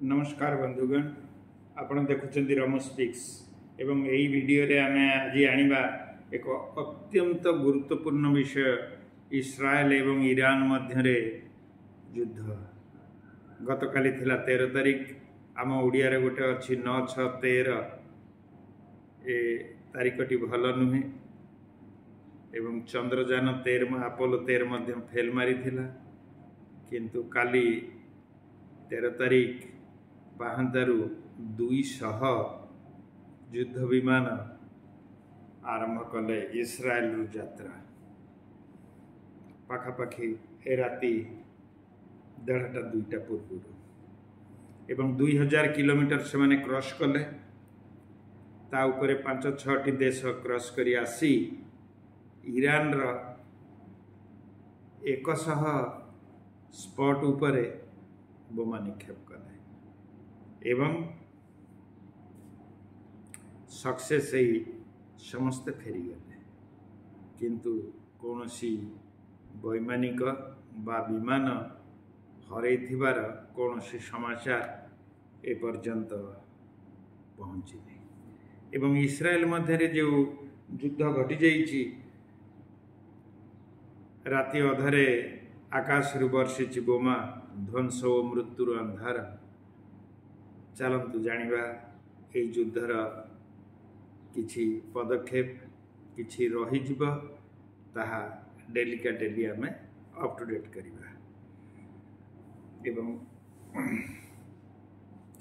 नमस्कार बंधुगण आपण देखुचंदी रमो स्पीक्स एवं यही वीडियो रे आमे आज आनिबा एक अत्यंत गुरुत्वपूर्ण विषय इस्राएल एवं ईरान मध्य रे युद्ध गतकाली थिला 13 तारिख आम ओडिया रे गोटे अछि 9-6-13 ए तारिखटी भल नुहे एवं चंद्रयान 13 अपोलो 13 मध्य फेल मारी थिला किंतु काली 13 तारिख पाहंतारू 200 युद्ध विमान आरंभ कले इस्राएल रु यात्रा पाखापाखि ए राति 1:30-2टा पूर्व एवं 2000 किलोमीटर से माने क्रॉस कले ता उपरे 5-6टी देश क्रॉस करी आसी ईरान रो 100 स्पॉट उपरे बोमा निक्षेप कले एवं सक्सेस ही समस्ते फेरी गले किंतु कौनसी वैमानिक बा विमान हरई थिबार कौनसी समाचार ए पर्यंत पहुँची नहीं एवं इस्राएल मध्य जो युद्ध घटी जाइछि राति अधरे आकाश रु वर्षिछि बोमा ध्वंस और मृत्युर अंधार चलतु जानिबा ए युद्धर किछि पदक्षेप किछि रही जिवो ताहा डेली का डेली आमे अप टू डेट करिबा एवं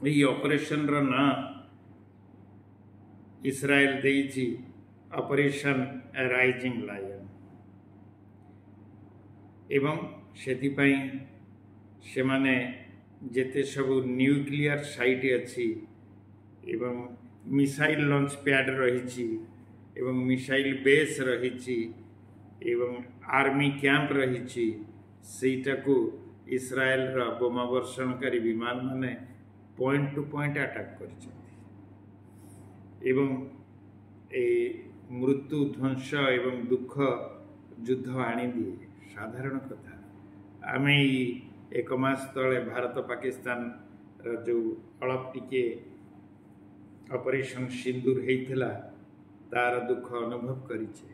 ये ऑपरेशन रो ना इस्राएल देइछि ऑपरेशन राइजिंग लायन एवं सेति पई से माने जेते सब न्यूक्लियर साइट अच्छी एवं मिसाइल लॉन्च पैड रही एवं मिसाइल बेस रही एवं आर्मी कैंप रही सेटा को इस्राएल रा बोमा वर्षणकारी विमान माने पॉइंट टू पॉइंट अटैक कर एवं ए मृत्यु ध्वंस एवं दुख युद्ध आनी दिए साधारण कथा आमे एक मास तले भारत पाकिस्तान जो अलप टिके ऑपरेशन सिंदूर होता तार दुख अनुभव करिछे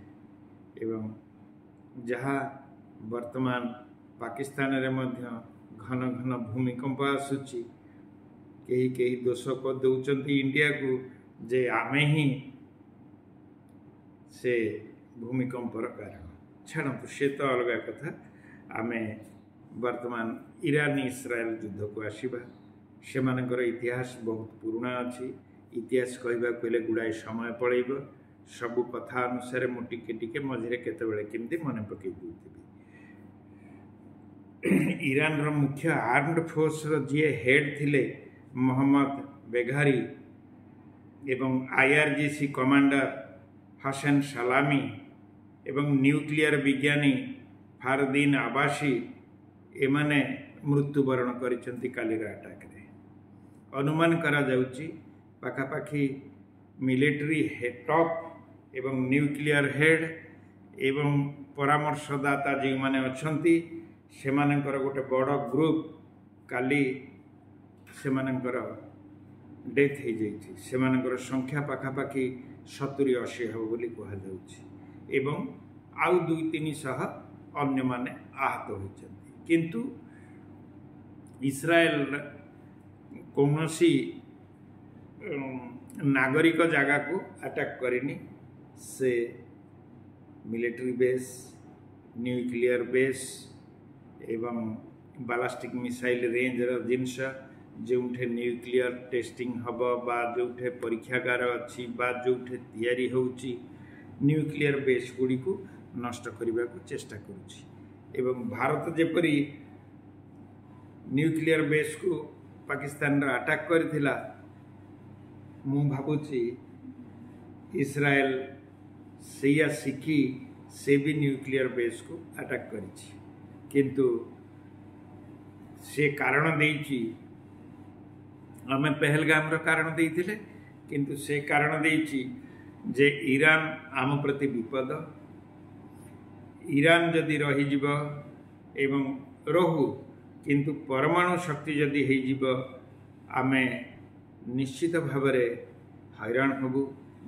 एवं जहाँ वर्तमान पाकिस्तान रे मध्य घन घन भूमिकंप आसुची कहीं दोष को दौचंती इंडिया को जे आमे ही से भूमिकंपर कारण छाड़ू से तो अलग कथा आमे वर्तमान ईरान इस्राएल युद्ध को आसवा से मानकर इतिहास बहुत पुराना अच्छी इतिहास कहवा कहले गुड़ाए समय पड़ेब सबु कथा अनुसार मु टिके मझे केतबेले केमती मन पकई दूसरी ईरान रो मुख्य आर्म्ड फोर्स रो जे हेड थिले मोहम्मद बेघारी एवं आईआरजीसी कमांडर हसन सलामी एवं न्यूक्लियर विज्ञानी फारदीन आबासी एमाने मृत्युवरण करिसेंती कालीर अटैक रे अनुमान करा जाउची पाखापाखि मिलिटरी टॉप एवं न्यूक्लियर हेड एवं परामर्शदाता जो माने अछंती सेमानकर गोटे बड़ ग्रुप काली सेमानकर डेथ हो जाइछि सेमानकर संख्या पाखापाखि 70-80 हो बोली कहा जाउछि एवं आउ 200-300 अन्य माने आहत होइछन्ति किंतु इस्राएल कौनसी नागरिक जगह को अटैक करनी से मिलिट्री बेस न्यूक्लियर बेस एवं बालास्टिक मिसाइल रेंज जिनस जो न्यूक्लियर टेस्टिंग हम बा जो परीक्षागार अच्छी बा जो तैयारी होउची न्यूक्लियर बेस गुड़ी को नष्ट करने को चेष्टा करुच्ची एवं भारत जेपरी न्यूक्लियर बेस को पाकिस्तान अटैक करथिला मु भावुची इस्राएल सेया शिखी से भी न्यूक्लियर बेस को अटैक करिछि किंतु से कारण देइछि आमे पहलगाम रो कारण देइथिले किंतु से कारण देइछि जे ईरान आम प्रति विपद ईरान जदि रही जीव एवं रहू किंतु परमाणु शक्ति जदि हो आमे निश्चित भाव हैरान हबु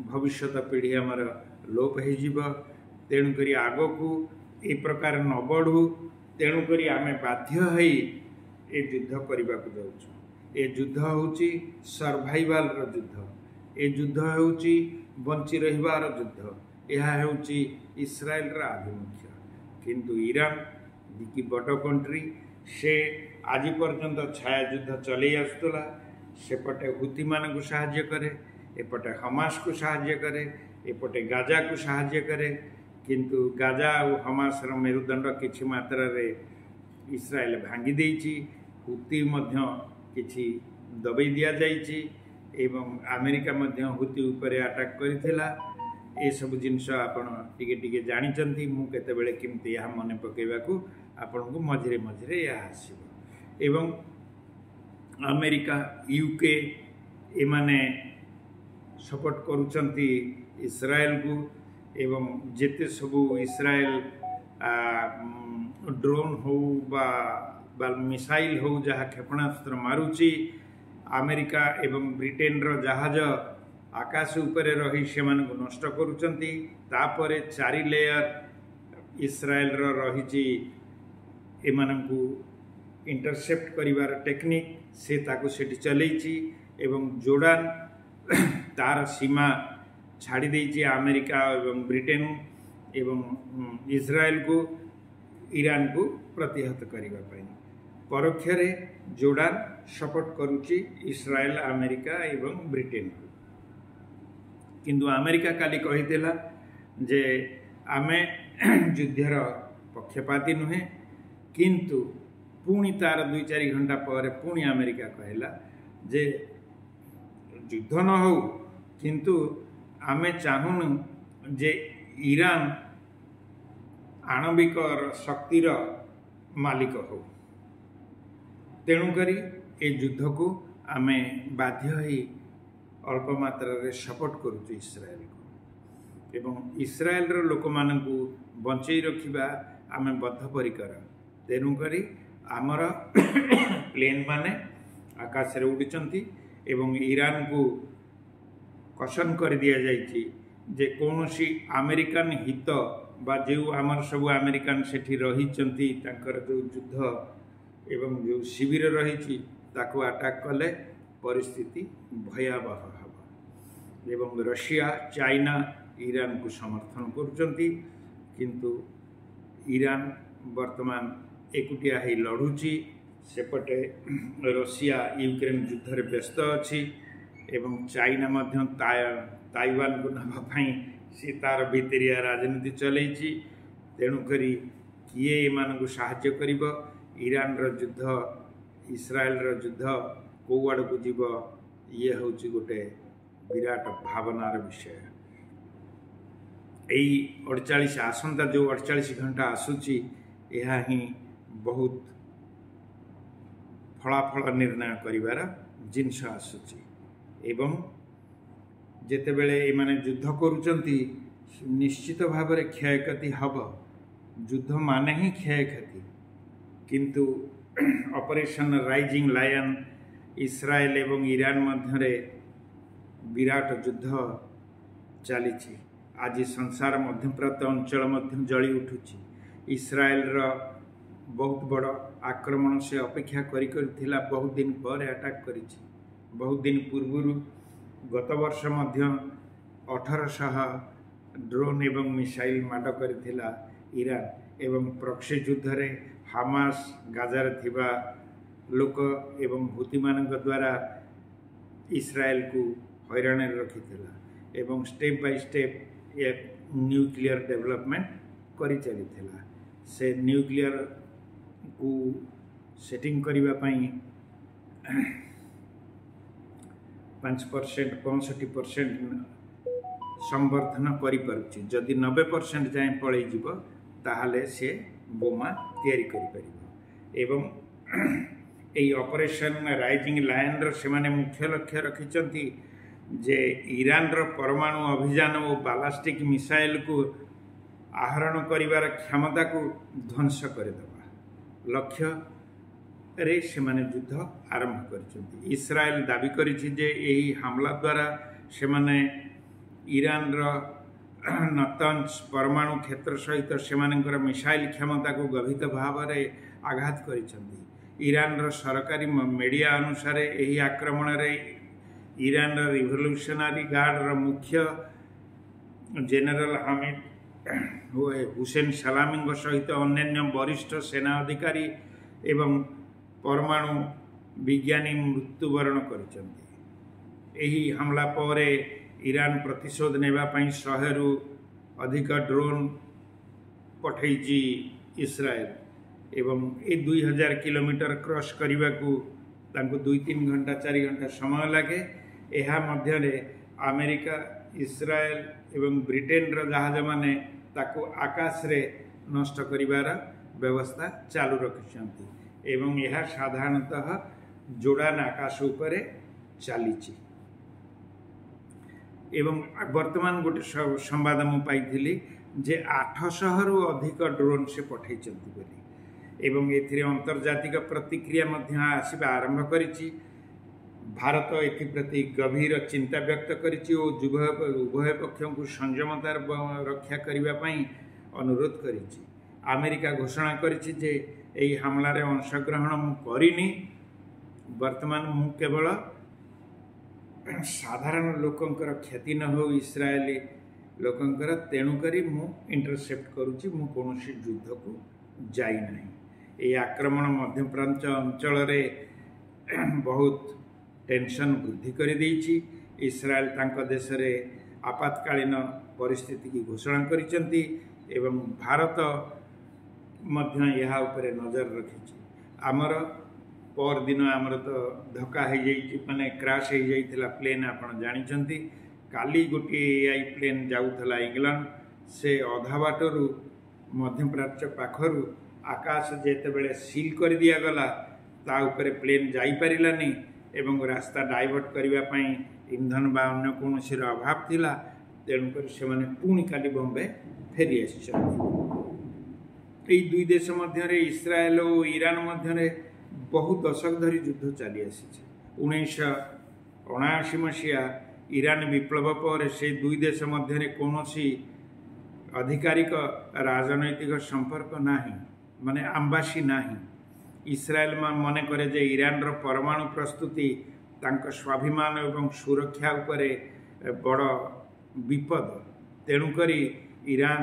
भविष्यत पीढ़ी आमर लोप हो तेणुक आग को ए प्रकार न बढ़ू तेणुक आमे बाध्य हई ए युद्ध करने को जाऊँ। ए युद्ध होची सर्वाइवल युद्ध, ए युद्ध होची बंची रहिबार युद्ध, यह होची इस्राएल रा आभिमुख्य। किंतु ईरान दिकी बड़ कंट्री से आज पर्यंत छाया युद्ध चले आसुला। सेपटे हुती मान को साहाय्य करे, एपटे हमास को साहाय्य करे, एपटे गाजा को साहाय्य करे। किंतु गाजा और हमास मेरुदंड किछि मात्रा रे इस्राएल भांगी देइछि, हुती मध्य किछि दबाई दिया जाइछि एवं अमेरिका मध्य हुती उपरे अटैक करिथिला। ए सब जिनस आपण टिके टिके जानिचंती। मु केतेबेले किमती या मने पकेबाकू आपनको मझिरे मझिरे या आसीबो। एवं अमेरिका यूके एमाने सपोर्ट करुचंती इस्राएल को एवं जेते सबू इस्राएल ड्रोन हो बा मिसाइल हो जहाँ क्षेपणास्त्र मारुची अमेरिका एवं ब्रिटेन रो जहाज आकाश उपरे रही से नष्ट करुचंती। तापरे 4 लेयर इस्राएल रो रही एमानंकु इंटरसेप्ट करिवार टेक्निक से ताकु सेठी चलेइची एवं जोर्डान तार सीमा छाड़ी देइची अमेरिका एवं ब्रिटेन एवं इस्राएल को ईरान को प्रतिहत करिवा पई परोक्ष रे जोर्डान सपोर्ट करुची इस्राएल अमेरिका एवं ब्रिटेन को। किंतु अमेरिका काली कहितेला जे आमे युद्धर पक्षपाती नुहे। किंतु पुणी तार 2-4 घंटा पर पुणी अमेरिका कहला जे युद्ध न हो किंतु आमे चाहूनु जे ईरान आणविक शक्तिर मालिक हो। तेणुकरी ए युद्ध को आमे बाध्य ही अल्प मात्रा रे सपोर्ट करुଛୁ इस्राएल को एवं इस्राएल रो लोक मानकु बंचई रखिबा आमे बद्धपरिकर। तेणुकरी आमर प्लेन माने आकाश रे उड़िचंती एवं ईरान को कसन कर दिया जाइछि जे कौनसी अमेरिकन हित बा जो आमर सब अमेरिकन सेठी रहिचंती तांकर जो युद्ध एवं जो शिविर रही ताको अटैक कले परिस्थिति भयावह हब एवं रशिया चाइना ईरान को समर्थन करुचंती। किंतु ईरान वर्तमान एकुटिया ही लड़ुची। सेपटे रशिया यूक्रेन युद्ध रे व्यस्त अछि एवं चाइना मध्य ताइवान को नापाई सी तार भितरिया राजनीति चलैछि। तेणुकरी किए एमानकु साहाय्य करिब ईरान रो युद्ध इस्राएल रो युद्ध को आड़ को जीव ये होछि गोटे विराट भावनार विषय। एई 48 आसंता जो 48 घंटा आसुची यह ही बहुत फलाफल निर्णय करिवार जिनस आसुची एवं जेतेबेले एमाने युद्ध करुचंती निश्चित भाव में क्षयक्षति हब। युद्ध माने ही क्षयक्षति। किंतु ऑपरेशन राइजिंग लायन इस्राएल एवं ईरान मध्य विराट युद्ध चली। आज संसार मध्यप्रांत अंचल मध्य जली उठुची। इस्राएल रो बहुत बड़ आक्रमण से अपेक्षा करिथिला बहुत दिन पर अटैक करिछि। बहुत दिन पूर्व गत वर्ष मध्य 1800 ड्रोन एवं मिसाइल माड करिथिला ईरान एवं प्रॉक्सी युद्ध रे हामास गाजार थिबा लोक एवं हुती मानक द्वारा इस्राएल को हैरान रखिथिला एवं स्टेप बाय स्टेप ये न्यूक्लियर डेवलपमेंट करि चलिथिला। से न्यूक्लियर को सेटिंग करिबा पई 5% 65% संवर्धन करि पारुछि। जदि 90% जाए पळै जीव ताहाले से बोमा तैयारी करि परिबो। एवं एई ऑपरेशन राइजिंग लायन रो सेमाने मुख्य लक्ष्य रखिचंती जे ईरान रो परमाणु अभियान और बालास्टिक मिसाइल को आहरण करिवार क्षमता को ध्वंस करदेवा। लक्ष्य रे सेमाने युद्ध आरंभ कर इस्राएल दाबी करिछि जे एही हमला द्वारा सेमाने ईरान रो नतंज परमाणु क्षेत्र सहित सेमानकर मिसाइल क्षमता को गभित भाव में आघात करिछन्ति। ईरान रो सरकारी मीडिया अनुसार एही आक्रमण रे ईरान रो रिवोल्यूशनरी गार्ड रो मुख्य जनरल हामिद हुसैन सलामी सहित अन्य वरिष्ठ सेना अधिकारी एवं परमाणु विज्ञानी मृत्युवरण करिछन्ति। एही हमला पर ईरान प्रतिशोध नेबा पई 100 रु अधिक ड्रोन पठैछि इस्राएल एवं ए 2000 किलोमीटर क्रॉस करने को 2-3 घंटा 4 घंटा समय लगे। यह मध्य अमेरिका इस्राएल एवं ब्रिटेन रो जहाज माने ताको आकाश रे नष्ट करिवार व्यवस्था चालू रखिछन्ति एवं यह साधारणतः जोड़ान आकाश उपरे चलीछि। एवं वर्तमान गोटे संवाद मु पाइथिली जे 800 रु अधिक ड्रोन से पठैछन्ति बोली एवं एथिरे अंतर्जातिक प्रतिक्रिया मध्य आसिबा आरंभ करिछि। भारत एप्रति गभीर चिंता व्यक्त करिछि और उभय पक्षों को संयमतार रक्षा करने पई अनुरोध करिछि। अमेरिका घोषणा करिछि जे एही हमला रे अंशग्रहण मु करिनी, वर्तमान मु केवल साधारण लोकंकर क्षति न हो इस्राएली लोकंकर तेणुकरी मु इंटरसेप्ट करुछि, मु कोनोसी युद्ध को जाई नाही। ए आक्रमण मध्य प्रांत अंचल रे बहुत टेंशन वृद्धि कर देइछि। इस्राएल तांको देश रे आपातकालीन परिस्थिति की घोषणा करिसेंती एवं भारत मध्य यहाँ उपरे नजर रखिछि। आमर पर दिन आमर तो धक्का हो जाइछि माने क्रैश हो जाइथिला प्लेन आपण जानिछंती। काली गोटे एआई प्लेन जाउथला इंग्लैंड से अधा बाटरू मध्य प्राच्य पाखरू आकाश जेते बेले सील कर दिया गला ता उपरे प्लेन जाई परिलानी एवं रास्ता डाइवर्ट करने पाई इंधन बा अन्य कौनसी अभाव थिला, तेणुकर से पुणी काली बॉम्बे फेरी आसी। दुई देश मध्य इस्राएल और ईरान मध्य बहुत दशक धरी युद्ध चली आसी। 1979 मसीहा ईरान विप्लव पर से दुई देश मध्य कौनसी आधिकारिक राजनैतिक संपर्क नाही, माने आम्बासी नाही। इस्राएल मन करे जे ईरान रो परमाणु प्रस्तुति तांको स्वाभिमान एवं सुरक्षा उपरे बड़ विपद, तेणुकरी ईरान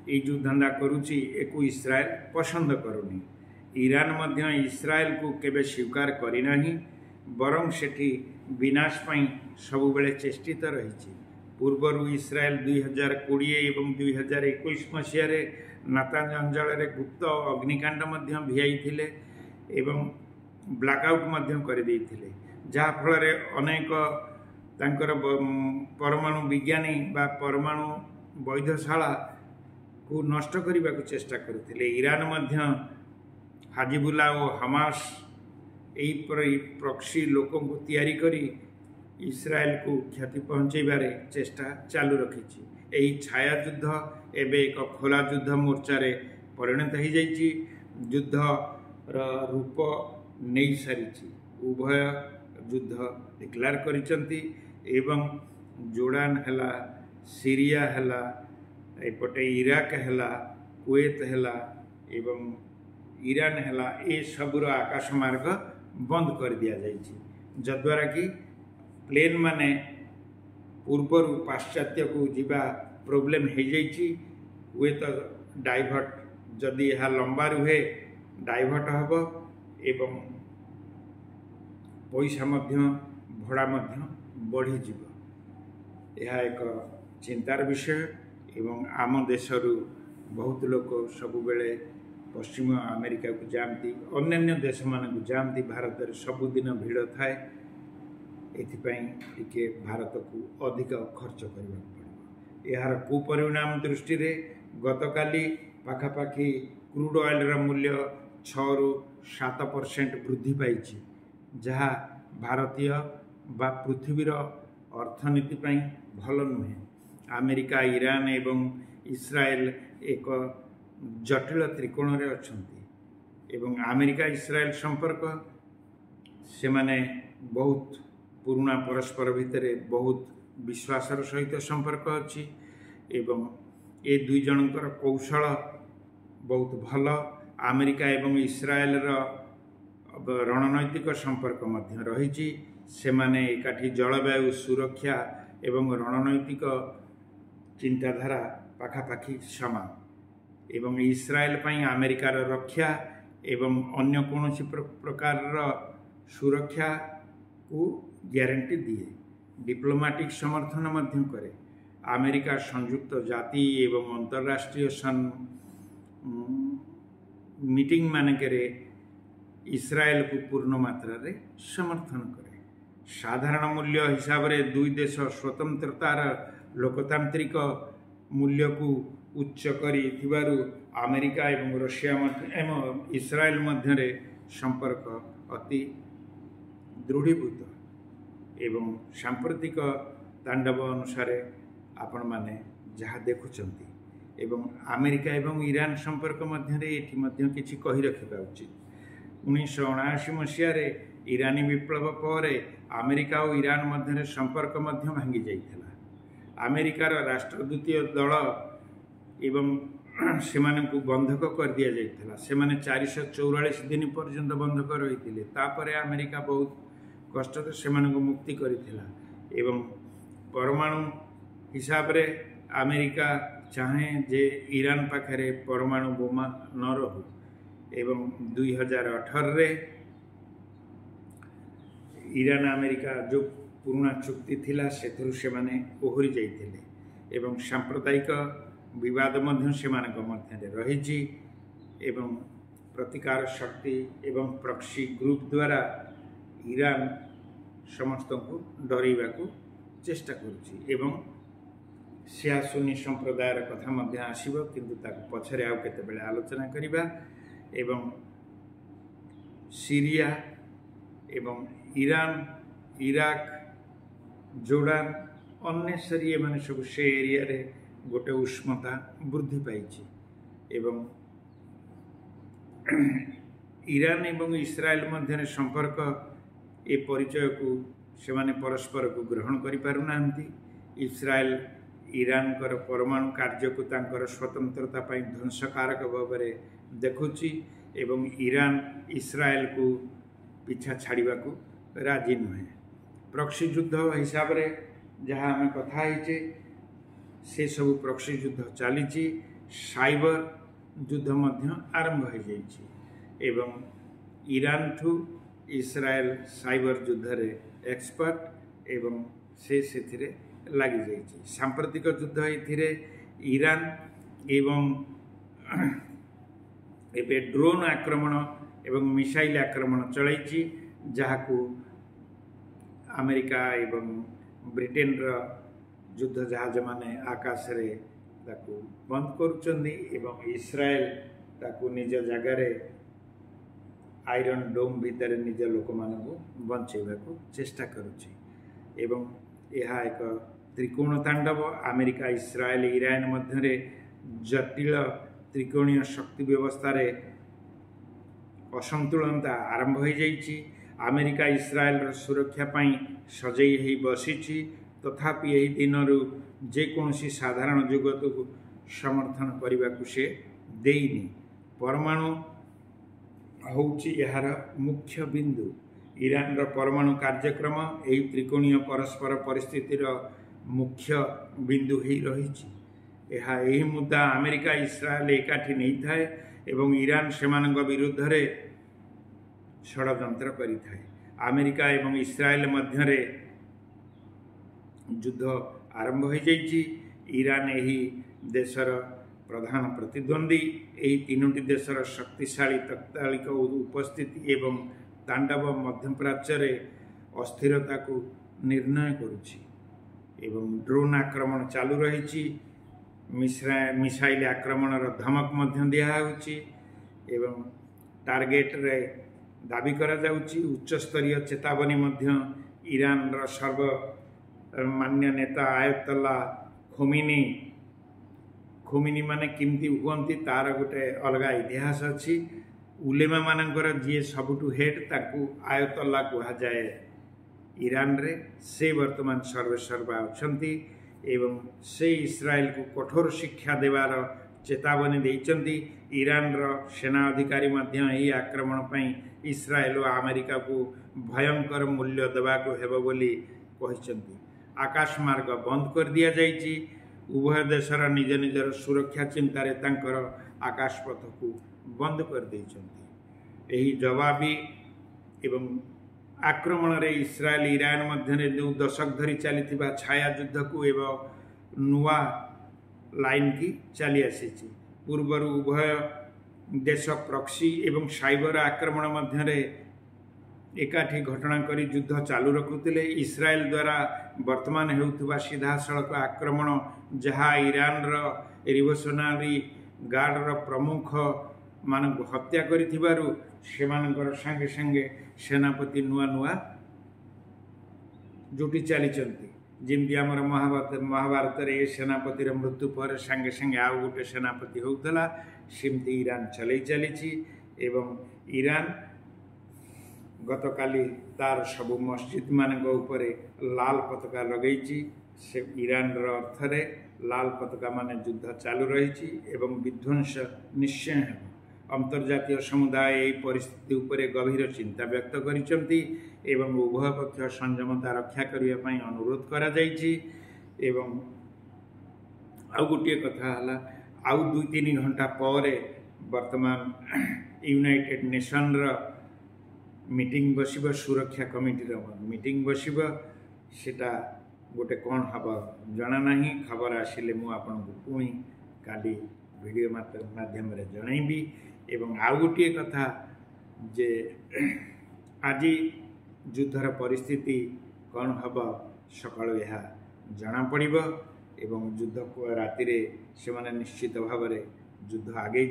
ये जो धंदा करुची एको इस्राएल पसंद करुनी। ईरान मध्य इस्राएल को केबे स्वीकार करी नाही, बरं सेठी विनाश पाई सबु बेले चेष्टित रहिछि। पूर्वरु इस्राएल 2020 एवं 2021 मसीह नातांज अंचल रे गुप्त अग्निकांड मध्य भियाई एवं ब्लैकआउट मध्य कर देइथिले, जहा फल रे अनेक तांकर परमाणु विज्ञानी बा परमाणु वैधशाला को नष्ट करने को चेष्टा करथिले। ईरान मध्य हाजिबुल्ला और हमास यही प्रॉक्सी लोकों को तैयारी करी इस्राएल को क्षति पहुँचेबारे चेष्टा चालू रखिछि। यही छाया युद्ध एबे एक खोला युद्ध मोर्चा रे परिणत हो जाइछि। युद्ध रूप नहीं सारी उभय युद्ध डिक्लेयर करिसंती एवं जोर्डान हैला, सीरिया हैला, एपटे इराक हैला, कुवेत हैला एवं ईरान हैला, ए सबुर आकाश मार्ग बंद कर दिया जाइछि, जद्वारा कि प्लेन माने पूर्वर पाश्चात्य को जीवा प्रोब्लेम हो जाइछि। हुए तो डाइवर्ट जदि यह लंबा रुहे डाइवर्ट हब एवं पैसा मध्य भड़ा मध्य बढ़ी जीव। यह एक चिंतार विषय एवं आम देशरू बहुत लोग सबुबले पश्चिम अमेरिका को जाती, अन्य देश मान को जाती। भारत में सबुदिन भिड़ थाए, एथिपाई भारत को अधिक खर्च करने पड़ो। यार कुपरिणाम दृष्टि रे गतकाली पाखापाखि क्रूड ऑयल मूल्य 6 ରୁ 7% वृद्धि पाई, जहाँ भारतीय बा पृथ्वीर अर्थनीति पाई भल नुहे। अमेरिका, ईरान एवं इस्राएल एक जटिल त्रिकोण रे अछंती। एवं अमेरिका इस्राएल संपर्क से माने बहुत पुराना परस्पर भितर बहुत विश्वासर सहित संपर्क अच्छी एवं ए दुई जनकर कौशल बहुत भल अमेरिका एवं इस्राएल रणनैतिक संपर्क मध्य रही से माने एकाठी जलवायु सुरक्षा एवं रणनैतिक चिंताधारा पाखापाखि समान एवं इस्राएल पई अमेरिकार रक्षा एवं अन्य कौन प्रकार सुरक्षा को ग्यारंटी दिए डिप्लोमेटिक समर्थन मध्य करे अमेरिका संयुक्त जाति एवं अंतरराष्ट्रीय मीटिंग मानकरे इस्राएल को पूर्ण मात्रा रे समर्थन करे साधारण मूल्य हिसाब रे दुई देश स्वतंत्रतार लोकतांत्रिक मूल्य को उच्च करी थिबारु अमेरिका एवं रशिया एवं इस्राएल मध्य संपर्क अति दृढ़ीभूत एवं सांप्रतिक तांडव अनुसार आपण माने जहाँ देखुचंती एवं अमेरिका एवं ईरान संपर्क मध्य किछि कही रखा उचित 1979 मसीह ईरानी विप्लव पर अमेरिका और ईरान मध्य संपर्क मध्य भांगी जाइथिला अमेरिकार राष्ट्रदूतीय दल एवं से बंधक कर दि जाइथिला से 444 दिन पर्यंत बंधक रही तापर अमेरिका बहुत कष्ट से मुक्ति करिथिला एवं परमाणु हिसाब रे अमेरिका चाहे जे ईरान पाखरे परमाणु बोमा न रहू एवं 2018 रे ईरान अमेरिका जो पुराना चुक्ति थिला सेथुरु से माने ओहरी जाइथिले एवं सांप्रदायिक विवाद मध्य से मध्य रही एवं प्रतिकार शक्ति एवं प्रॉक्सी ग्रुप द्वारा ईरान समस्त को डरइबा को चेष्टा करुछि एवं शिया सुन्नी संप्रदायर कथा मध्य आसीबो किंतु ताको पछरे आउ केते बेले आलोचना करिबा एवं सीरिया एवं ईरान इराक जोर्डान अनेसरी माने सब से एरिया रे गोटे उष्णता वृद्धि पाई एवं ईरान एवं इस्राएल मध्य संपर्क ए परिचय को से माने परस्पर को ग्रहण करि पारु नांती इस्राएल ईरान कर परमाणु कार्य को तांकर स्वतंत्रता पाई ध्वंसकारक भाव में देखुची एवं ईरान इस्राएल को पीछा छाड़वा को राजी नुहे प्रॉक्सी युद्ध हिसाब रे जहाँ आम कथा से सब प्रॉक्सी युद्ध चली साइबर युद्ध मध्य आरंभ हो जाइए एवं ईरान ठू इस्राएल साइबर युद्ध रे एक्सपर्ट एवं से लगी जाइए सांप्रतिक युद्ध ये ईरान एवं एबे ड्रोन आक्रमण एवं मिसाइल आक्रमण चलाई जहाकू अमेरिका एवं ब्रिटेन युद्ध जहाज माने आकाश रे ताकू बंद करुचंदी एवं इस्राएल ताकू निज जगार आयरन डोम भितर निज लोक मानू बंचेबा को चेष्टा करुची एवं यह एक त्रिकोण तांडव अमेरिका इस्राएल ईरान मध्य जटिल त्रिकोणीय शक्ति व्यवस्था रे असंतुलनता आरंभ हो जाइए अमेरिका इस्राएल सुरक्षा पाई सजई हो बसी तथापि यही दिन जेकोसी साधारण जगत को समर्थन करने को से देनी परमाणु होउची यार मुख्य बिंदु ईरान परमाणु कार्यक्रम यही त्रिकोणीय परस्पर परिस्थितिर मुख्य बिंदु ही रही यही मुद्दा अमेरिका इस्राएल एकाठी नहीं थाए एवं ईरान सेमानक विरुद्ध रे षड्यंत्र करिथाए अमेरिका एवं इस्राएल मध्य युद्ध आरंभ हो जाइए ईरान यही देशर प्रधान प्रतिद्वंदी यही तीनोटी देशर शक्तिशाली तत्कालिक उपस्थिति एवं तांडव मध्यप्राच्य अस्थिरता को निर्णय करुछि एवं ड्रोन आक्रमण चालू रही मिसाइल आक्रमणर धमक मध्य दिखाऊँगी एवं टार्गेट रे दाबी करा जाउछि उच्चस्तरीय चेतावनी मध्य ईरान सर्वमान्य नेता आयतल्ला खोमिनी माने किमती हुअंती तार गोटे अलग इतिहास अच्छी उलेमा मानकर जी सबुठु हेड ताकू आयतल्ला कहुए ईरान रे से वर्तमान सर्वेसर्वा अछंती एवं से इस्राएल को कठोर शिक्षा देवार चेतावनी देइचंती। ईरान रो सेना अधिकारी मध्य यही आक्रमण पई इस्राएल और अमेरिका को भयंकर मूल्य देवा को हेबो बोली कहिसंती। आकाश मार्ग बंद कर दिया जाइछि। उभय देशर निज निजर सुरक्षा चिंतार तांकर आकाशपथ को बंद कर देइछंती। एही जवाबी एवं आक्रमण रे इस्राएल ईरान मध्य जो दशक धरी चली छाया युद्ध को एवं नुआ लाइन की चली आसी। पूर्वर उभय देश प्रॉक्सी एवं साइबर आक्रमण मध्य एकाठी घटना करी युद्ध चालू रखुते। इस्राएल द्वारा वर्तमान होउथुबा सीधा सड़क आक्रमण जहाँ ईरान रिवोल्यूशनरी गार्ड रो प्रमुख मान हत्या करिथिबारु सेमानकर संगे संगे सेनापति नुआ नुआ जुटी चली जमी आमर महाभारत रे सेनापति मृत्यु पर संगे संगे आउ गोटे सेनापति होउतला सेमती ईरान चलै चली। एवं ईरान गतकाली तार सब मस्जिद मानक उपरे लाल पताका लगेछि। से ईरान अर्थ रे लाल पताका माने युद्ध चालू रही एवं विध्वंस निश्चय है। अंतर्जातीय समुदाय यह परिस्थिति उपरे गभीर चिंता व्यक्त करिसंती एवं उभय पक्ष संयमता रक्षा करने ପାଇଁ अनुरोध करा जाइछि। एवं आउ गोटे कथा हला आउ 2-3 घंटा पर वर्तमान यूनाइटेड नेशन रा मीटिंग बसिब। सुरक्षा कमिटी मीटिंग बसिब। सेटा गोटे कौन हम जना नहीं। खबर आसिले मु आपनको पुणी काली वीडियो माध्यम रे जनइबी। एवं आउ गोटे कथा जे आज युद्धर परिस्थिति कौन हम सकाळु यह जना पड़िब। एवं युद्ध को राति रे से माने निश्चित भाव में युद्ध आगे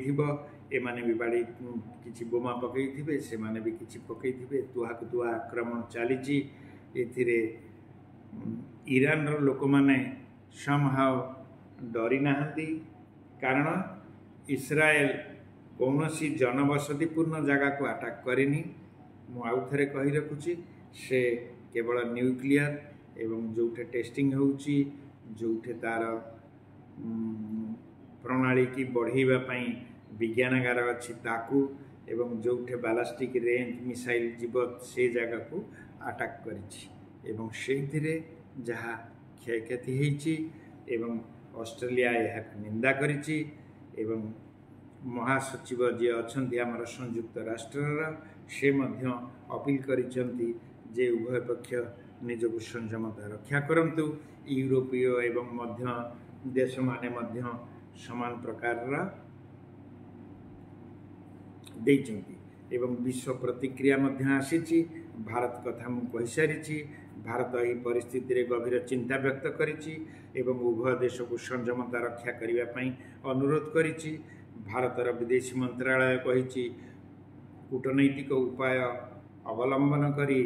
एमाने भी बाड़ी किछि बोमा पकईथिबे से माने भी किछि पकईथिबे। तुहाक तुहा आक्रमण चली। एथिरे ईरान रो लोक माने समहाउ डरी नाहंती कारण इस्राएल कौनसी जनबसतिपूर्ण जगह को अटैक करेनी। मु आउ थरे कहि रखुची से केवल न्यूक्लियर एवं जोठे टेस्टिंग होउची जोठे तार प्रणाली की बढ़ाइबा पई विज्ञानगार अच्छी ताकू एवं जोठे बालास्टिक रेंज मिसाइल जीव से जगह को अटैक करिछि। एवं सेथिरे जहाँ क्षयक्षति होइछि एवं ऑस्ट्रेलिया यह निंदा करिछि। एवं महासचिव जी अच्छा आमर संयुक्त राष्ट्र से मध्य अपील करिसेंती जे उभय पक्ष निजको संयमता रक्षा करंतु। यूरोपीय एवं मध्य देश माने मध्य समान प्रकार देइचंती। एवं विश्व प्रतिक्रिया मध्य आसीछि। भारत कथा मु कहि सारिछि। भारत यही परिस्थिति रे गभीर चिंता व्यक्त करिछि एवं उभय देश को संयमता रक्षा करिवा पई अनुरोध करिछि। भारतर विदेश मंत्रालय कहिछि कूटनैतिक उपाय अवलंबन करी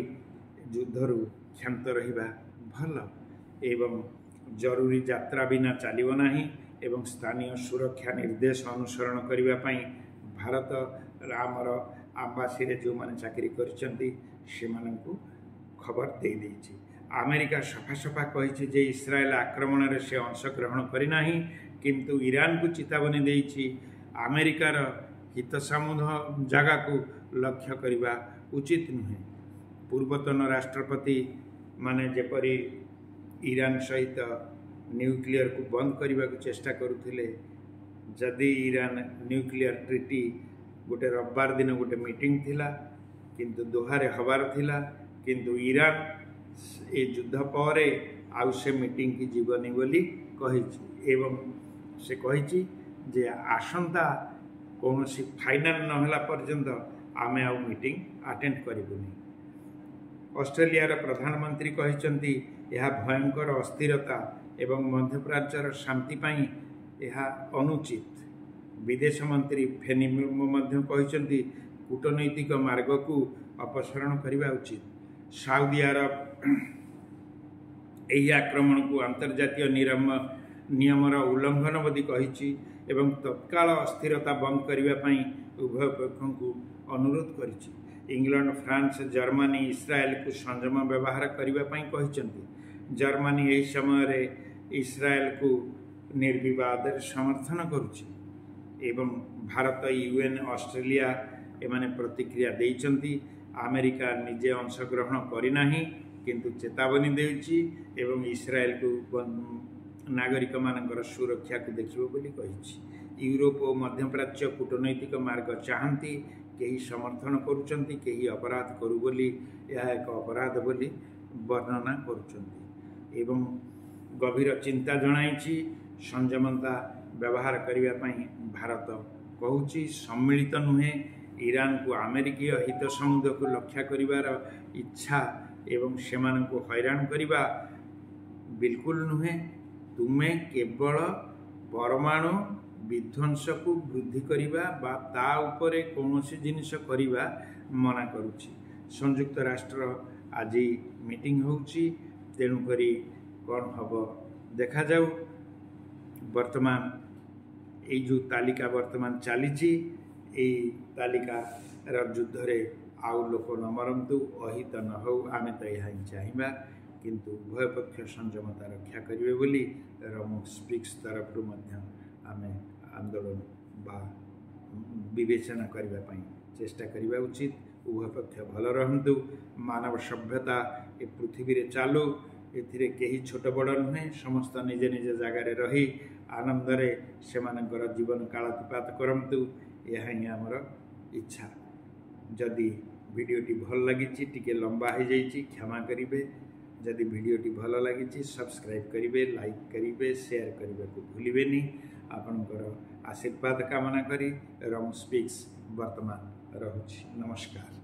युद्धरु क्षांत रहिबा भल एवं जरूरी यात्रा बिना चलिब नाही एवं स्थानीय सुरक्षा निर्देश अनुसरण करिवा पई भारत आमर आम्बासी रे जो माने चाकरी करिसंती से माननकु खबर दे देछि। अमेरिका सफा सफा कहिछि जे इस्राएल आक्रमण रे से अंशग्रहण करि नाही किंतु ईरान को चेतावनी देछि अमेरिकार हित सामुद जगह को लक्ष्य करने उचित नुहे। पूर्वतन राष्ट्रपति माने जेपरी ईरान सहित न्यूक्लियर को बंद करने को चेष्टा करुथिले। जदि ईरान न्यूक्लियर ट्रिटी गोटे रविवार दिन गोटे मीटिंग थिला किंतु दोहारे हबार थिला किंतु ईरान ए युद्ध पर आउ से मीटिंग की जीवनी बोली कहिछि एवं से कहिछि जे आसंता कौनसी फाइनल नहला पर्यंत आमे आउ मीटिंग अटेंड करिबुनी। ऑस्ट्रेलिया प्रधानमंत्री कहिसंती यह भयंकर अस्थिरता एवं मध्यप्राच्यर शांति पाई यह अनुचित। विदेश मंत्री फेनी मध्य कहिसंती कूटनैतिक मार्ग को अपसरण करने उचित। साउदी अरब यही आक्रमण को अंतर्जातीय नियमर उल्लंघन बोली कहिछि एवं तत्काल अस्थिरता बंद करने उभय पक्ष को अनुरोध करिछि। इंग्लैंड, फ्रांस, जर्मनी इस्राएल को संयम व्यवहार करने जर्मनी यही समय इस्राएल को निर्विवाद समर्थन करुछि एवं भारत, यूएन, ऑस्ट्रेलिया एमाने प्रतिक्रिया देइचंती। अमेरिका निजे अंशग्रहण करना किंतु चेतावनी देउछि एवं इस्राएल को नागरिक मानकर सुरक्षा को देखिबो बोली कहिछि। यूरोप और मध्यप्राच्य कूटनैतिक मार्ग चाहती, कहीं समर्थन करुचंती, कहीं अपराध करू बोली यह एक अपराध बोली वर्णना करुचंती एवं गभीर चिंता जणाइछि। संयमता व्यवहार करने पाई भारत कहूँ सम्मिलित नुहे। ईरान को अमेरिकीय हित समुद्र को लक्ष्य करिवार इच्छा एवं सेमान को हैरान करिबा बिल्कुल नुहे। तुम्हें केवल परमाणु विध्वंस को वृद्धि करिबा बा ता उपरे कौनसी जिनिस करिबा मना करुछि। संयुक्त राष्ट्र आज मीटिंग होउछि, तेणु करी कौन हब देखा जाऊ। वर्तमान ये जो तालिका वर्तमान चली तालिका युद्ध रे आउ लोक न मरंतु, अहित न हो, आमे तो यह चाहिए किंतु उभय पक्ष संयमता रक्षा करेंगे बोली रमो स्पीक्स तरफ आमे आंदोलन बा विवेचना करने चेष्टा करने उचित। उभय पक्ष भल रहंतु, मानव सभ्यता ए पृथ्वी रे चालू, एथिरे केही छोट बड़ नुहे, समस्त निज निज जगार रही आनंदरे सेमानकर जीवन कालातिपात करंतु, यह ही आमर इच्छा। जदि वीडियोटी भल लगी टिके लंबा हो जाइए क्षमा करेंगे। जदि वीडियोटी भल लगी सब्सक्राइब करेंगे, लाइक करेंगे, शेयर करने को भूलें। आपणकर आशीर्वाद कामना करी रम स्पीक्स वर्तमान रहुछि। नमस्कार।